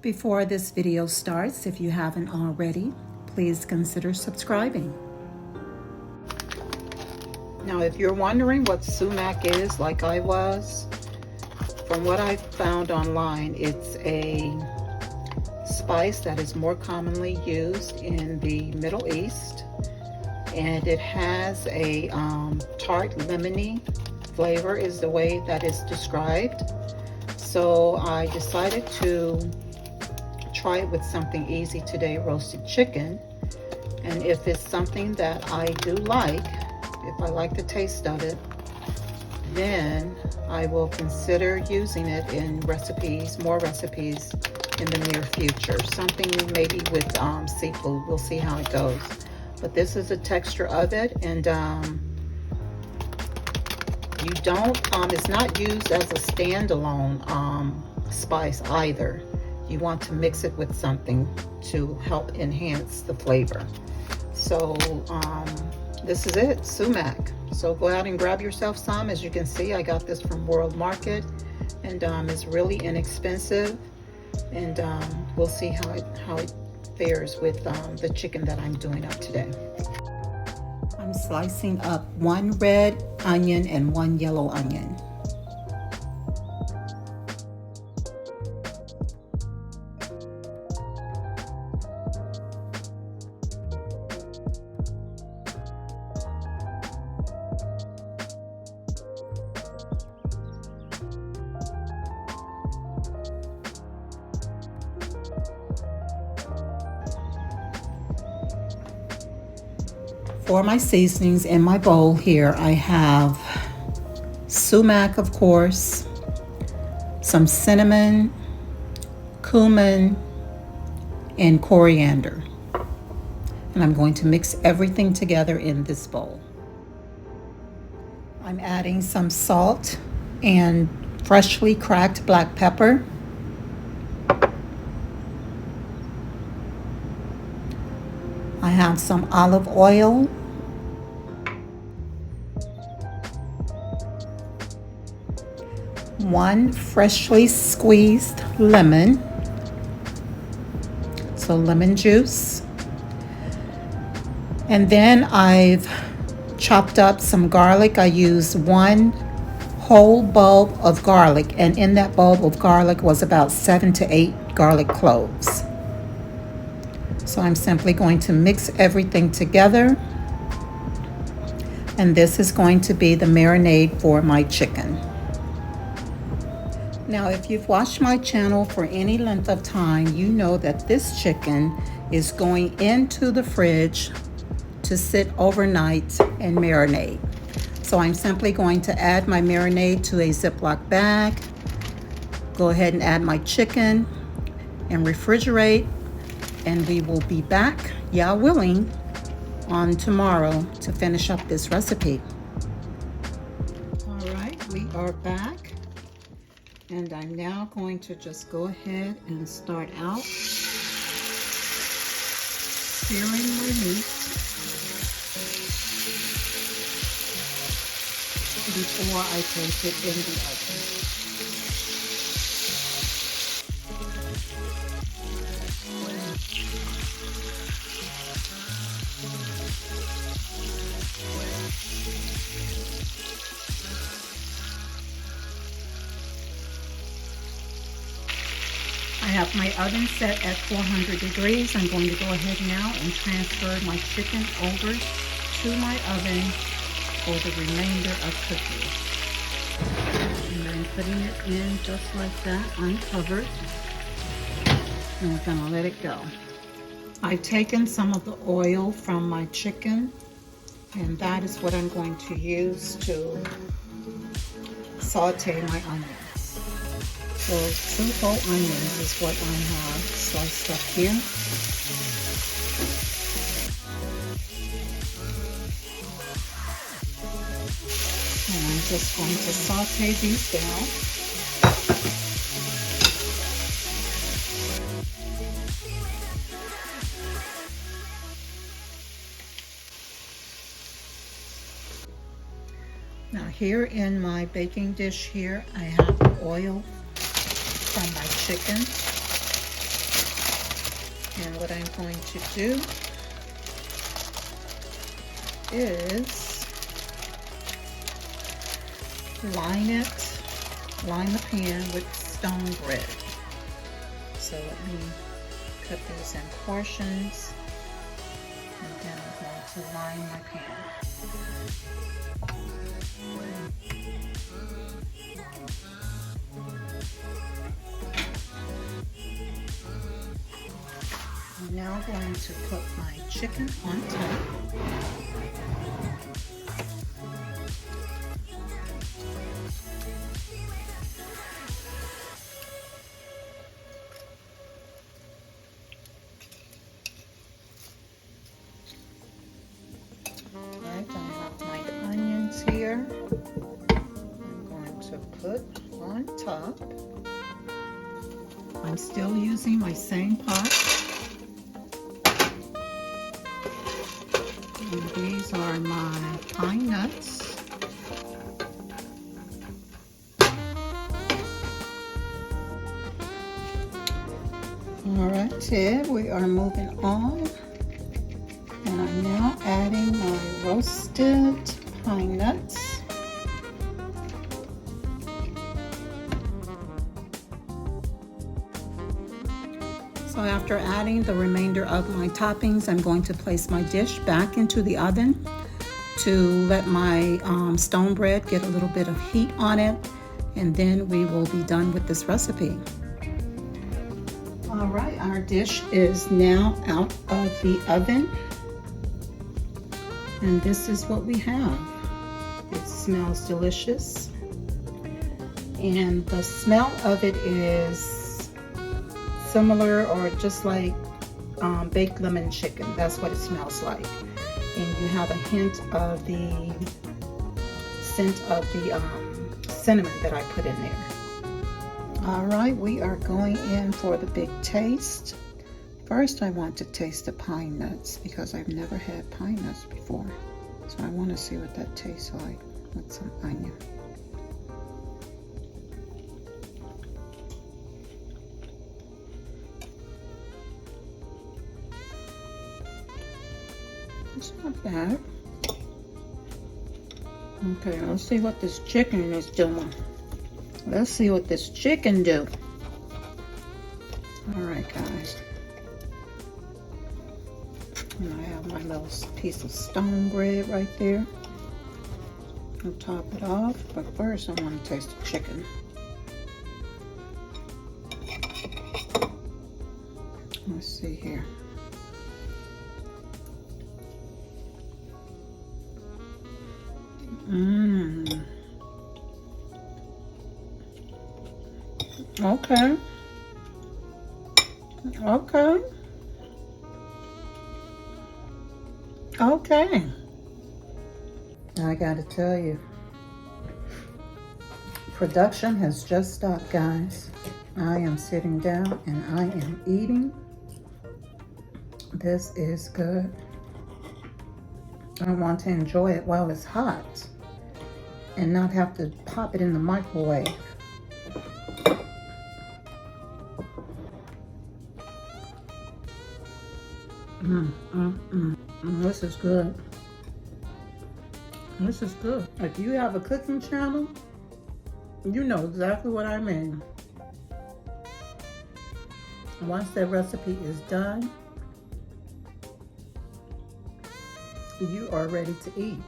Before this video starts, if you haven't already, please consider subscribing. Now, if you're wondering what sumac is, like I was, from what I found online, it's a spice that is more commonly used in the Middle East, and it has a tart lemony flavor is the way that it's described. So I decided to try it with something easy today, roasted chicken. And if it's something that I do like, if I like the taste of it, then I will consider using it in recipes, more recipes in the near future. Something maybe with seafood. We'll see how it goes. But this is the texture of it, and you don't, it's not used as a standalone spice either. You want to mix it with something to help enhance the flavor. So this is it, sumac. So go out and grab yourself some. As you can see, I got this from World Market, and it's really inexpensive. And we'll see how it fares with the chicken that I'm doing up today. I'm slicing up 1 red onion and 1 yellow onion. For my seasonings in my bowl here, I have sumac, of course, some cinnamon, cumin, and coriander. And I'm going to mix everything together in this bowl. I'm adding some salt and freshly cracked black pepper. I have some olive oil. One freshly squeezed lemon, so lemon juice. And then I've chopped up some garlic. I used 1 whole bulb of garlic, and in that bulb of garlic was about 7 to 8 garlic cloves. So I'm simply going to mix everything together, and this is going to be the marinade for my chicken. Now, if you've watched my channel for any length of time, you know that this chicken is going into the fridge to sit overnight and marinate. So I'm simply going to add my marinade to a Ziploc bag, go ahead and add my chicken and refrigerate, and we will be back, Yah willing, on tomorrow to finish up this recipe. All right, we are back. And I'm now going to just go ahead and start out searing my meat before I place it in the oven. I have my oven set at 400 degrees. I'm going to go ahead now and transfer my chicken over to my oven for the remainder of cooking. And I'm putting it in just like that, uncovered. And we're gonna let it go. I've taken some of the oil from my chicken, and that is what I'm going to use to saute my onions. So 2 whole onions is what I have sliced up here. And I'm just going to saute these down. Now here in my baking dish here, I have the oil from my chicken. Now what I'm going to do is line the pan with stone bread. So let me cut these in portions, and then I'm going to line my pan. I'm now going to put my chicken on top. Alright, I have my onions here. I'm going to put on top. I'm still using my same pot. And these are my pine nuts. Alright, Ted, we are moving on. And I'm now adding my roasted pine nuts. So after adding the remainder of my toppings, I'm going to place my dish back into the oven to let my stone bread get a little bit of heat on it, and then we will be done with this recipe. All right, our dish is now out of the oven, and this is what we have. It smells delicious, and the smell of it is similar or just like baked lemon chicken. That's what it smells like. And you have a hint of the scent of the cinnamon that I put in there. All right, we are going in for the big taste. First, I want to taste the pine nuts because I've never had pine nuts before. So I want to see what that tastes like with some onion. It's not bad. Okay, let's see what this chicken is doing. Let's see what this chicken do. All right, guys. And I have my little piece of stone bread right there. I'll top it off, but first I want to taste the chicken. Let's see here. Okay. Okay. Okay. I gotta tell you, production has just stopped, guys. I am sitting down and I am eating. This is good. I want to enjoy it while it's hot and not have to pop it in the microwave. This is good. This is good. If you have a cooking channel, you know exactly what I mean. Once that recipe is done, you are ready to eat.